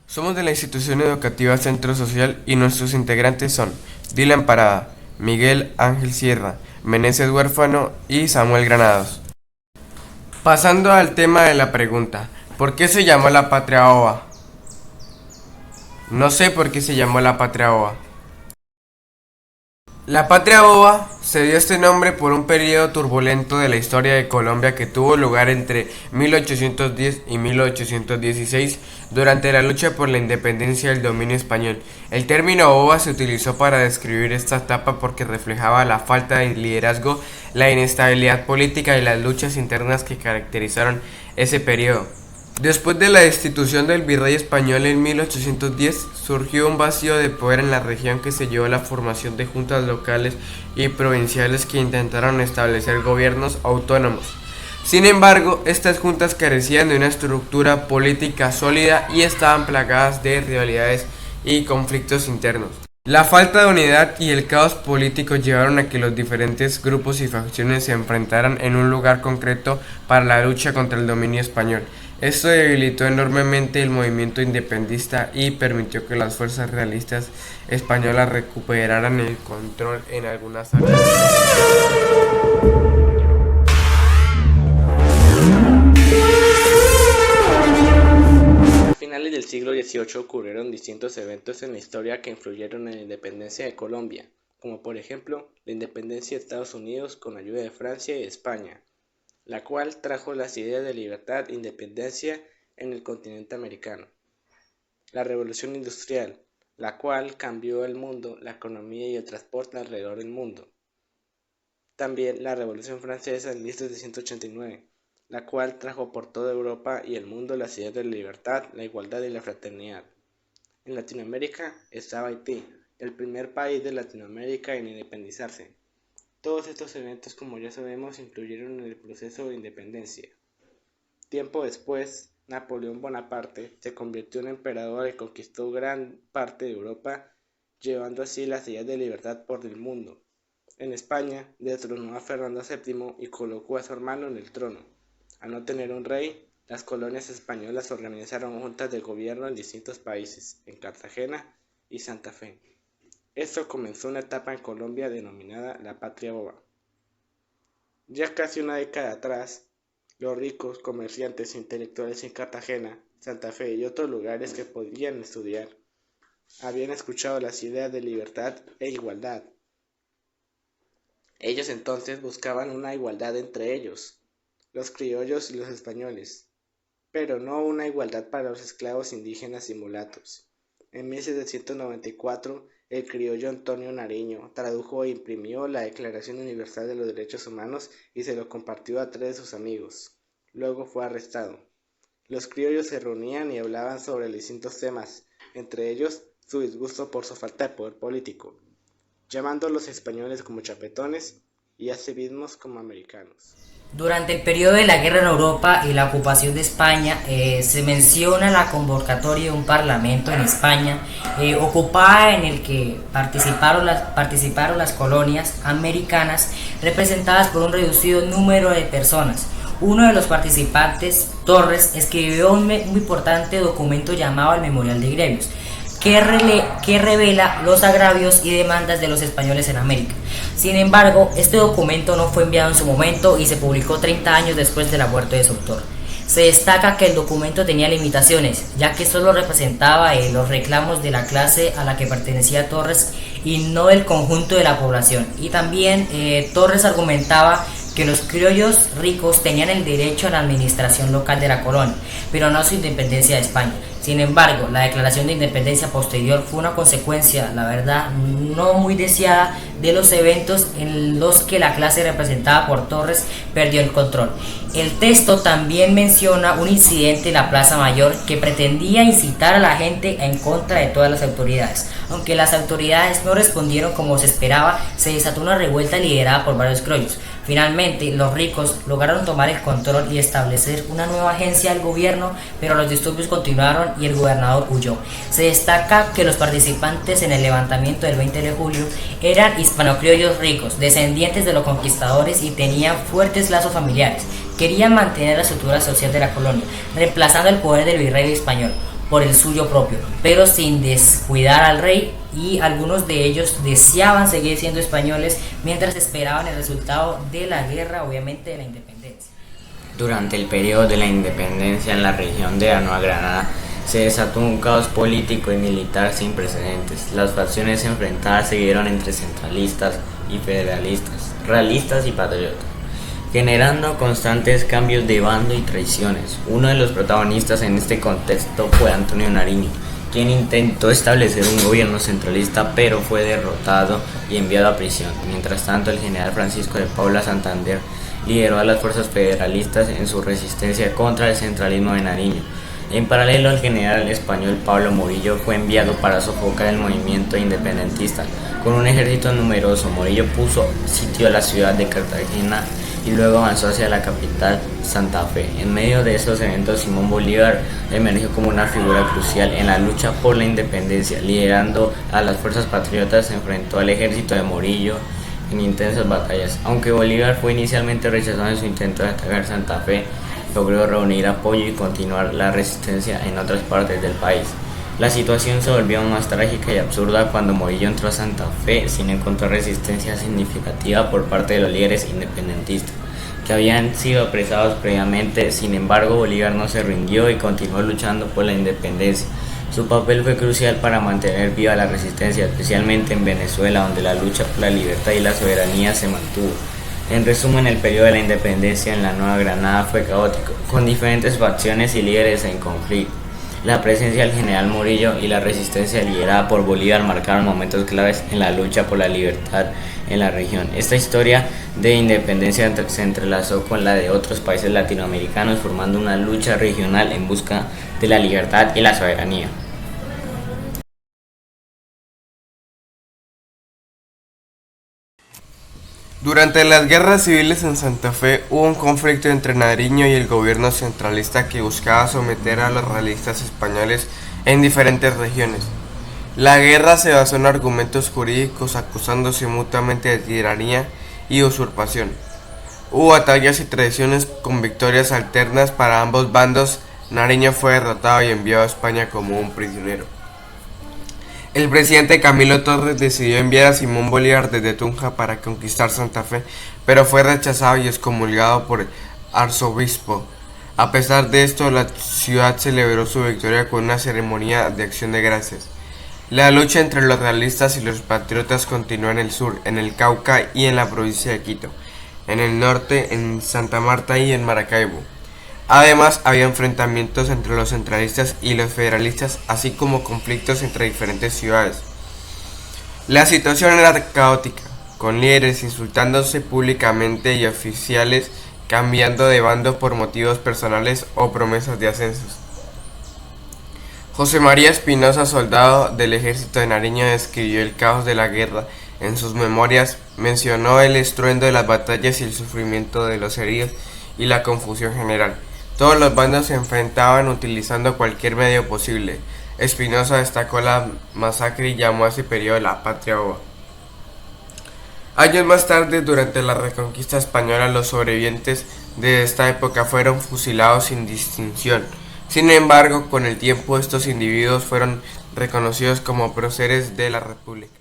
Somos de la institución educativa Centro Social y nuestros integrantes son Dylan Parada, Miguel Ángel Sierra, Meneses Huérfano y Samuel Granados. Pasando al tema de la pregunta, ¿por qué se llamó la Patria Ova? No sé por qué se llamó la Patria Ova. La Patria Ova se dio este nombre por un periodo turbulento de la historia de Colombia que tuvo lugar entre 1810 y 1816 durante la lucha por la independencia del dominio español. El término ova se utilizó para describir esta etapa porque reflejaba la falta de liderazgo, la inestabilidad política y las luchas internas que caracterizaron ese periodo. Después de la destitución del virrey español en 1810, surgió un vacío de poder en la región que se llevó a la formación de juntas locales y provinciales que intentaron establecer gobiernos autónomos. Sin embargo, estas juntas carecían de una estructura política sólida y estaban plagadas de rivalidades y conflictos internos. La falta de unidad y el caos político llevaron a que los diferentes grupos y facciones se enfrentaran en un lugar concreto para la lucha contra el dominio español. Esto debilitó enormemente el movimiento independentista y permitió que las fuerzas realistas españolas recuperaran el control en algunas áreas. A finales del siglo XVIII ocurrieron distintos eventos en la historia que influyeron en la independencia de Colombia, como por ejemplo la independencia de Estados Unidos con ayuda de Francia y España, la cual trajo las ideas de libertad e independencia en el continente americano. La Revolución Industrial, la cual cambió el mundo, la economía y el transporte alrededor del mundo. También la Revolución Francesa en 1789, la cual trajo por toda Europa y el mundo las ideas de la libertad, la igualdad y la fraternidad. En Latinoamérica estaba Haití, el primer país de Latinoamérica en independizarse. Todos estos eventos, como ya sabemos, influyeron en el proceso de independencia. Tiempo después, Napoleón Bonaparte se convirtió en emperador y conquistó gran parte de Europa, llevando así las ideas de libertad por el mundo. En España, destronó a Fernando VII y colocó a su hermano en el trono. Al no tener un rey, las colonias españolas organizaron juntas de gobierno en distintos países, en Cartagena y Santa Fe. Esto comenzó una etapa en Colombia denominada la Patria Ova. Ya casi una década atrás, los ricos, comerciantes e intelectuales en Cartagena, Santa Fe y otros lugares que podían estudiar, habían escuchado las ideas de libertad e igualdad. Ellos entonces buscaban una igualdad entre ellos, los criollos y los españoles, pero no una igualdad para los esclavos indígenas y mulatos. En 1794, el criollo Antonio Nariño tradujo e imprimió la Declaración Universal de los Derechos Humanos y se lo compartió a 3 de sus amigos. Luego fue arrestado. Los criollos se reunían y hablaban sobre distintos temas, entre ellos su disgusto por su falta de poder político, llamando a los españoles como chapetones y a sí mismos como americanos. Durante el periodo de la guerra en Europa y la ocupación de España, se menciona la convocatoria de un parlamento en España ocupada en el que participaron las colonias americanas representadas por un reducido número de personas. Uno de los participantes, Torres, escribió un muy importante documento llamado el Memorial de Grevios, que revela los agravios y demandas de los españoles en América. Sin embargo, este documento no fue enviado en su momento y se publicó 30 años después de la muerte de su autor. Se destaca que el documento tenía limitaciones, ya que solo representaba los reclamos de la clase a la que pertenecía Torres y no del conjunto de la población. Y también Torres argumentaba que los criollos ricos tenían el derecho a la administración local de la colonia, pero no a su independencia de España. Sin embargo, la declaración de independencia posterior fue una consecuencia, la verdad, no muy deseada de los eventos en los que la clase representada por Torres perdió el control. El texto también menciona un incidente en la Plaza Mayor que pretendía incitar a la gente en contra de todas las autoridades. Aunque las autoridades no respondieron como se esperaba, se desató una revuelta liderada por varios criollos. Finalmente, los ricos lograron tomar el control y establecer una nueva agencia del gobierno, pero los disturbios continuaron y el gobernador huyó. Se destaca que los participantes en el levantamiento del 20 de julio eran hispanocriollos ricos, descendientes de los conquistadores y tenían fuertes lazos familiares. Querían mantener la estructura social de la colonia, reemplazando el poder del virrey español. por el suyo propio, pero sin descuidar al rey, y algunos de ellos deseaban seguir siendo españoles mientras esperaban el resultado de la guerra, obviamente de la independencia. Durante el periodo de la independencia en la región de la Nueva Granada se desató un caos político y militar sin precedentes. Las facciones enfrentadas se dieron entre centralistas y federalistas, realistas y patriotas, generando constantes cambios de bando y traiciones. Uno de los protagonistas en este contexto fue Antonio Nariño, quien intentó establecer un gobierno centralista pero fue derrotado y enviado a prisión. Mientras tanto, el general Francisco de Paula Santander lideró a las fuerzas federalistas en su resistencia contra el centralismo de Nariño. En paralelo, el general español Pablo Morillo fue enviado para sofocar el movimiento independentista. Con un ejército numeroso, Morillo puso sitio a la ciudad de Cartagena y luego avanzó hacia la capital, Santa Fe. En medio de esos eventos, Simón Bolívar emergió como una figura crucial en la lucha por la independencia. Liderando a las fuerzas patriotas, se enfrentó al ejército de Morillo en intensas batallas. Aunque Bolívar fue inicialmente rechazado en su intento de atacar Santa Fe, logró reunir apoyo y continuar la resistencia en otras partes del país. La situación se volvió aún más trágica y absurda cuando Morillo entró a Santa Fe sin encontrar resistencia significativa por parte de los líderes independentistas, que habían sido apresados previamente. Sin embargo, Bolívar no se rindió y continuó luchando por la independencia. Su papel fue crucial para mantener viva la resistencia, especialmente en Venezuela, donde la lucha por la libertad y la soberanía se mantuvo. En resumen, el periodo de la independencia en la Nueva Granada fue caótico, con diferentes facciones y líderes en conflicto. La presencia del general Morillo y la resistencia liderada por Bolívar marcaron momentos claves en la lucha por la libertad en la región. Esta historia de independencia se entrelazó con la de otros países latinoamericanos, formando una lucha regional en busca de la libertad y la soberanía. Durante las guerras civiles en Santa Fe hubo un conflicto entre Nariño y el gobierno centralista que buscaba someter a los realistas españoles en diferentes regiones. La guerra se basó en argumentos jurídicos acusándose mutuamente de tiranía y usurpación. Hubo batallas y traiciones con victorias alternas para ambos bandos. Nariño fue derrotado y enviado a España como un prisionero. El presidente Camilo Torres decidió enviar a Simón Bolívar desde Tunja para conquistar Santa Fe, pero fue rechazado y excomulgado por el arzobispo. A pesar de esto, la ciudad celebró su victoria con una ceremonia de acción de gracias. La lucha entre los realistas y los patriotas continuó en el sur, en el Cauca y en la provincia de Quito, en el norte, en Santa Marta y en Maracaibo. Además, había enfrentamientos entre los centralistas y los federalistas, así como conflictos entre diferentes ciudades. La situación era caótica, con líderes insultándose públicamente y oficiales cambiando de bando por motivos personales o promesas de ascensos. José María Espinosa, soldado del ejército de Nariño, describió el caos de la guerra. En sus memorias mencionó el estruendo de las batallas y el sufrimiento de los heridos y la confusión general. Todos los bandos se enfrentaban utilizando cualquier medio posible. Espinosa destacó la masacre y llamó a ese periodo la Patria Boba. Años más tarde, durante la Reconquista Española, los sobrevivientes de esta época fueron fusilados sin distinción. Sin embargo, con el tiempo estos individuos fueron reconocidos como próceres de la República.